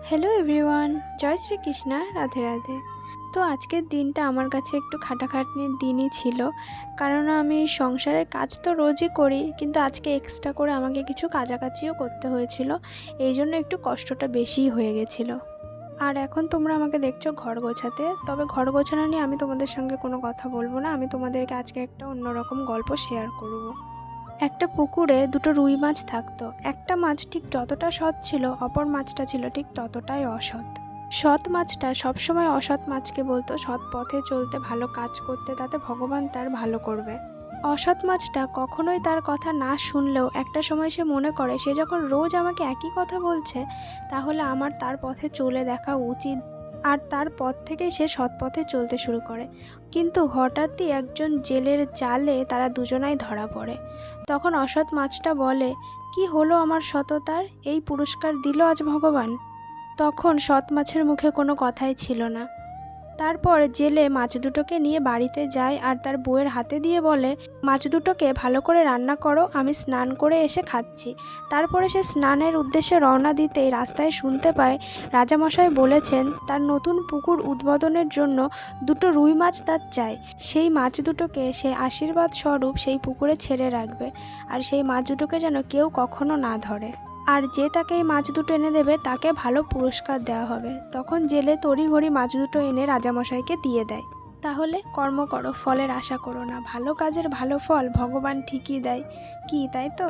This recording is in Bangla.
হ্যালো এভরিওয়ান, জয় শ্রীকৃষ্ণা, রাধে রাধে। তো আজকের দিনটা আমার কাছে একটু খাটাখাটনির দিনই ছিল, কারণ আমি সংসারের কাজ তো রোজই করি, কিন্তু আজকে এক্সট্রা করে আমাকে কিছু কাচাকাচিও করতে হয়েছিল। এই জন্য একটু কষ্টটা বেশিই হয়ে গেছিলো। আর এখন তোমরা আমাকে দেখছো ঘর গোছাতে, তবে ঘর গোছানো নিয়ে আমি তোমাদের সঙ্গে কোনো কথা বলবো না। আমি তোমাদেরকে আজকে একটা অন্যরকম গল্প শেয়ার করব। একটা পুকুরে দুটো রুই মাছ থাকতো। একটা মাছ ঠিক যতটা সৎ ছিল, অপর মাছটা ছিল ঠিক ততটাই অসৎ। সৎ মাছটা সবসময় অসৎ মাছকে বলতো সৎ পথে চলতে, ভালো কাজ করতে, তাতে ভগবান তার ভালো করবে। অসৎ মাছটা কখনোই তার কথা না শুনলেও একটা সময় সে মনে করে সে যখন রোজ আমাকে একই কথা বলছে, তাহলে আমার তার পথে চলে দেখা উচিত। আর তারপর থেকেই সে সৎ পথে চলতে শুরু করে। কিন্তু হঠাৎই একজন জেলের জালে তারা দুজনাই ধরা পড়ে। তখন অসৎ মাছটা বলে, কি হলো আমার সততার, এই পুরস্কার দিল আজ ভগবান। তখন সৎ মাছের মুখে কোনো কথাই ছিল না। তারপর জেলে মাছ দুটোকে নিয়ে বাড়িতে যায় আর তার বউয়ের হাতে দিয়ে বলে, মাছ দুটোকে ভালো করে রান্না করো, আমি স্নান করে এসে খাচ্ছি। তারপরে সে স্নানের উদ্দেশ্যে রওনা দিতেই রাস্তায় শুনতে পায় রাজামশাই বলেছেন তার নতুন পুকুর উদ্বোধনের জন্য দুটো রুই মাছ তার চাই। সেই মাছ দুটোকে সে আশীর্বাদ স্বরূপ সেই পুকুরে ছেড়ে রাখবে, আর সেই মাছ দুটোকে যেন কেউ কখনো না ধরে। আর যে তাকে এই মাছ দুটো এনে দেবে তাকে ভালো পুরস্কার দেওয়া হবে। তখন জেলে তড়িঘড়ি মাছ দুটো এনে রাজামশাইকে দিয়ে দেয়। তাহলে কর্ম করো, ফলের আশা করো না, ভালো কাজের ভালো ফল ভগবান ঠিকই দেয়। কি, তাই তো?